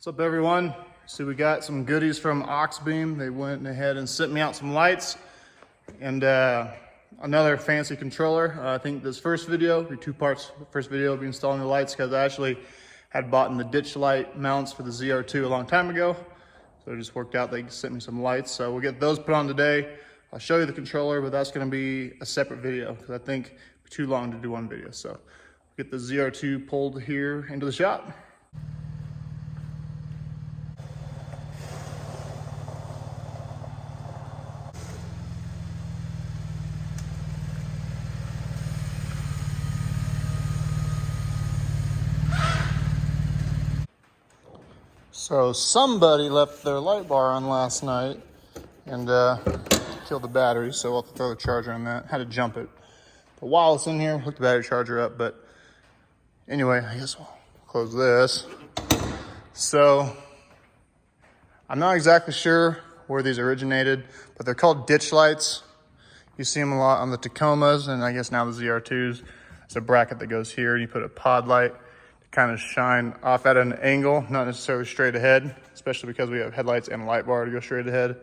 What's up, everyone? So we got some goodies from Auxbeam. They went ahead and sent me out some lights and another fancy controller. I think this first video will be two parts. The first video will be installing the lights because I actually had bought in the ditch light mounts for the ZR2 a long time ago. So it just worked out. They sent me some lights. So we'll get those put on today. I'll show you the controller, but that's going to be a separate video because I think it'd be too long to do one video. So we'll get the ZR2 pulled here into the shop. So somebody left their light bar on last night and killed the battery, so we'll have to throw the charger on that. Had to jump it. But while it's in here, hook the battery charger up. But anyway, I guess we'll close this. So I'm not exactly sure where these originated, but they're called ditch lights. You see them a lot on the Tacomas and I guess now the ZR2s. It's a bracket that goes here and you put a pod light kind of shine off at an angle, not necessarily straight ahead, especially because we have headlights and a light bar to go straight ahead.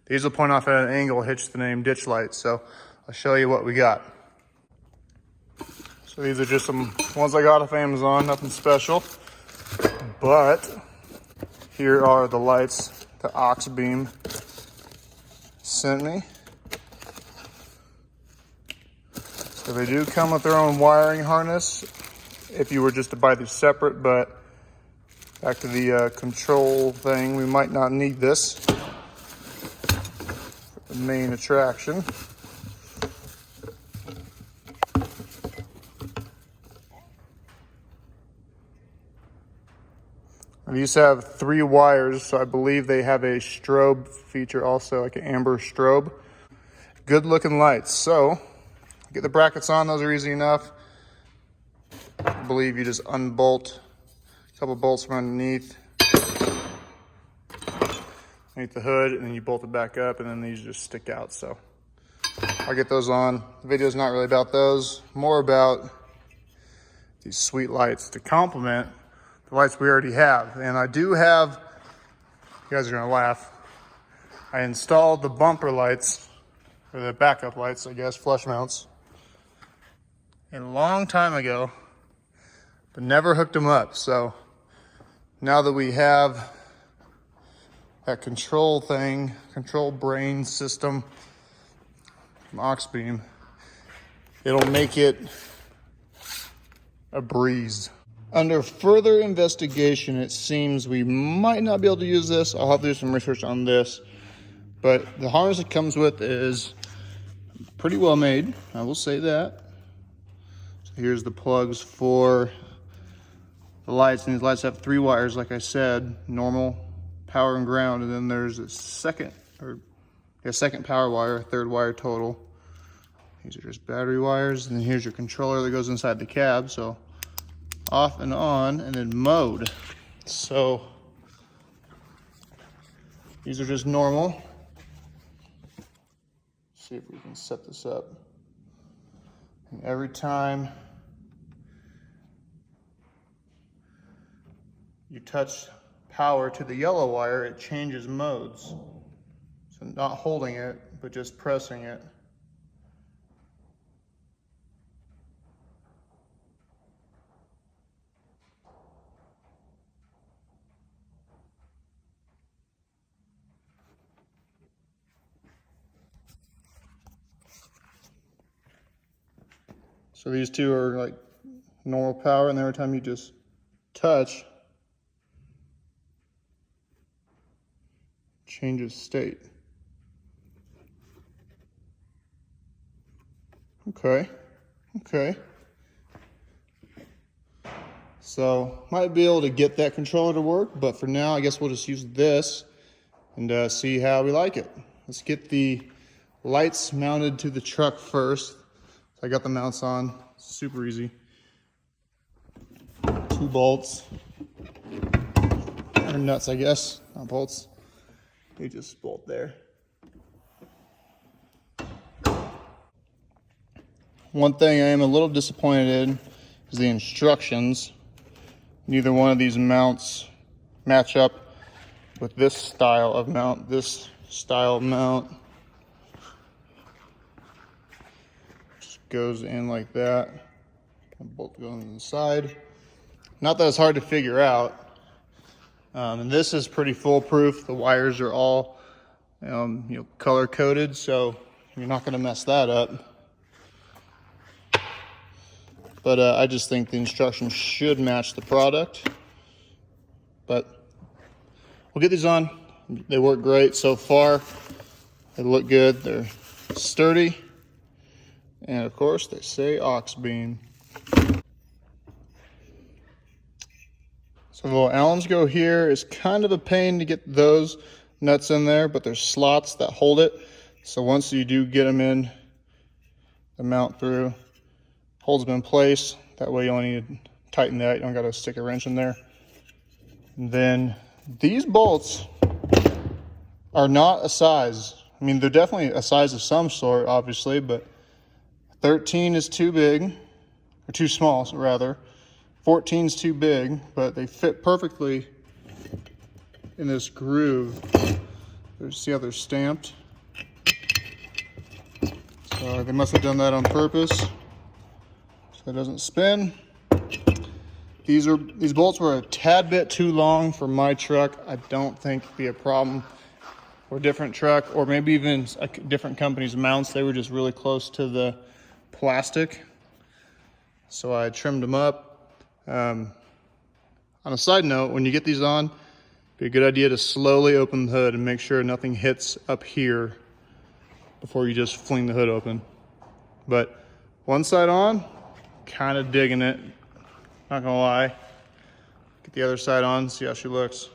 These will point off at an angle, hence the name ditch lights. So I'll show you what we got. So these are just some ones I got off Amazon, nothing special. But here are the lights that Auxbeam sent me. So they do come with their own wiring harness if you were just to buy these separate, but back to the control thing, we might not need this for the main attraction. These have 3 wires, so I believe they have a strobe feature also, like an amber strobe. Good looking lights. So get the brackets on, those are easy enough. I believe you just unbolt a couple bolts from underneath the hood, and then you bolt it back up, and then these just stick out. So I'll get those on. The video's not really about those, more about these sweet lights to complement the lights we already have. And I do have, you guys are gonna laugh, I installed the bumper lights, or the backup lights, I guess, flush mounts, a long time ago, but never hooked them up. So now that we have that control thing, control brain system from Auxbeam, it'll make it a breeze. Under further investigation, it seems we might not be able to use this. I'll have to do some research on this, but the harness it comes with is pretty well made, I will say that. So here's the plugs for the lights, and these lights have 3 wires, like I said, normal, power, and ground, and then there's a second power wire, a 3rd wire total. These are just battery wires, and then here's your controller that goes inside the cab, so off and on, and then mode. So these are just normal. Let's see if we can set this up. And every time you touch power to the yellow wire, it changes modes. So not holding it, but just pressing it. So these two are like normal power, and every time you just touch, changes state. Okay. So might be able to get that controller to work, but for now, I guess we'll just use this and see how we like it. Let's get the lights mounted to the truck first. So I got the mounts on, super easy. 2 bolts, or nuts, I guess, not bolts. You just bolt there. One thing I am a little disappointed in is the instructions. Neither one of these mounts match up with this style of mount. This style mount just goes in like that. Bolt going on the side. Not that it's hard to figure out. And this is pretty foolproof. The wires are all color coded, so you're not going to mess that up. But I just think the instructions should match the product. But we'll get these on. They work great so far. They look good. They're sturdy. And of course, they say Auxbeam. So the little Allen's go here is kind of a pain to get those nuts in there, but there's slots that hold it. So once you do get them in, the mount through, holds them in place. That way you only need to tighten that. You don't got to stick a wrench in there. And then these bolts are not a size. I mean, they're definitely a size of some sort, obviously, but 13 is too big, or too small, rather. 14 is too big, but they fit perfectly in this groove. See how they're stamped? So they must have done that on purpose, so it doesn't spin. These bolts were a tad bit too long for my truck. I don't think it'd be a problem for a different truck, or maybe even a different company's mounts. They were just really close to the plastic, so I trimmed them up. On a side note, when you get these on, it'd be a good idea to slowly open the hood and make sure nothing hits up here before you just fling the hood open. But one side on, kind of digging it, not gonna lie. Get the other side on, see how she looks.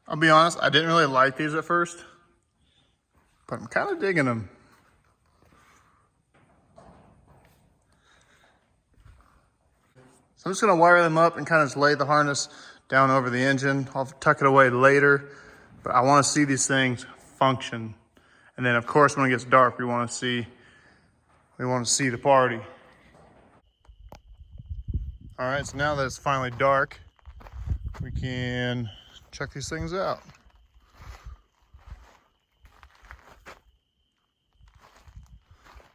I'll be honest, I didn't really like these at first, but I'm kind of digging them. So I'm just gonna wire them up and kind of just lay the harness down over the engine. I'll tuck it away later, but I wanna see these things function. And then of course, when it gets dark, we wanna see the party. All right, so now that it's finally dark, we can check these things out.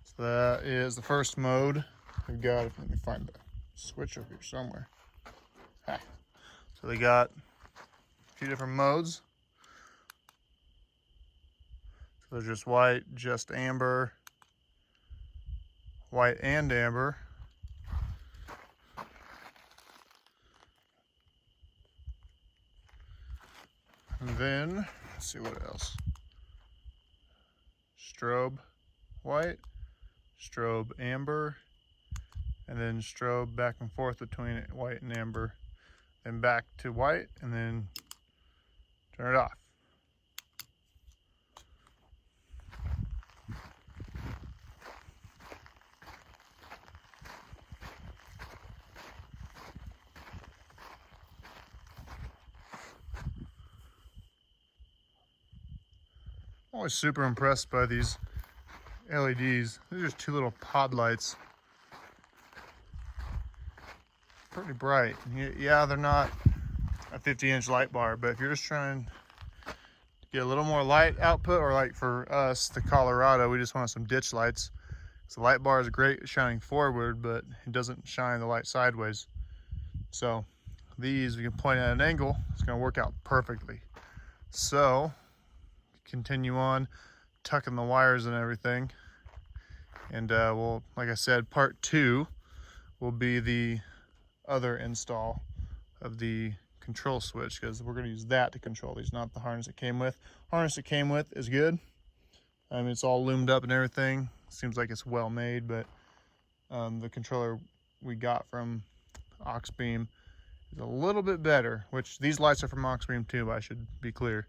So that is the first mode. We've got, let me find the switch over here somewhere. Ah. So they got a few different modes. So there's just white, just amber, white and amber. And then, let's see what else. Strobe white, strobe amber, and then strobe back and forth between white and amber, then back to white, and then turn it off. I'm always super impressed by these LEDs. They're just two little pod lights. Pretty bright. Yeah, they're not a 50-inch light bar, but if you're just trying to get a little more light output, or like for us, the Colorado, we just want some ditch lights. So the light bar is great at shining forward, but it doesn't shine the light sideways. So these, we can point at an angle, it's gonna work out perfectly. So continue on tucking the wires and everything, and we'll, like I said, part 2 will be the other install of the control switch, because we're going to use that to control these, not the harness it came with. Harness it came with is good. I mean, it's all loomed up and everything. Seems like it's well made, but the controller we got from Auxbeam is a little bit better, which these lights are from Auxbeam too, I should be clear.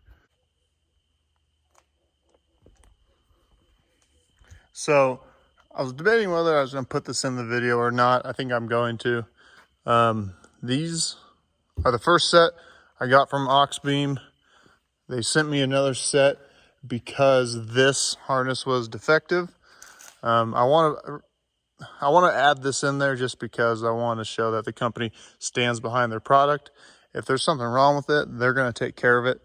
So I was debating whether I was going to put this in the video or not. I think I'm going to. These are the first set I got from Auxbeam. They sent me another set because this harness was defective. I want to I want to add this in there just because I want to show that the company stands behind their product. If there's something wrong with it, they're going to take care of it.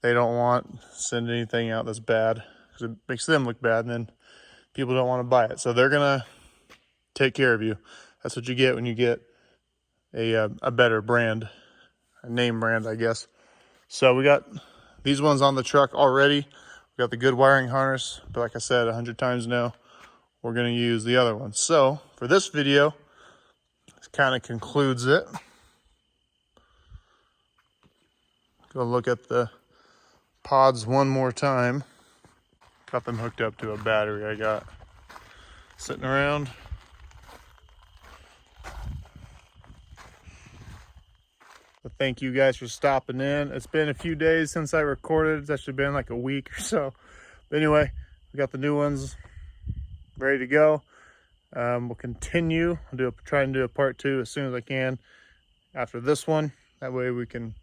They don't want to send anything out that's bad because it makes them look bad and then people don't want to buy it. So they're going to take care of you. That's what you get when you get a better brand, a name brand, I guess. So we got these ones on the truck already. We got the good wiring harness, but like I said 100 times now, we're going to use the other one. So for this video, this kind of concludes it. Go look at the pods one more time. Got them hooked up to a battery I got sitting around. But thank you guys for stopping in. It's been a few days since I recorded. It's actually been like a week or so. But anyway, we got the new ones ready to go. We'll continue. I'll try and do a part 2 as soon as I can after this one. That way we can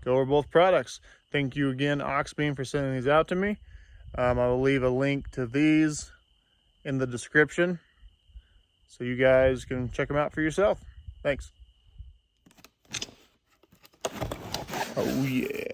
go over both products. Thank you again, Auxbeam, for sending these out to me. I will leave a link to these in the description so you guys can check them out for yourself. Thanks. Oh yeah.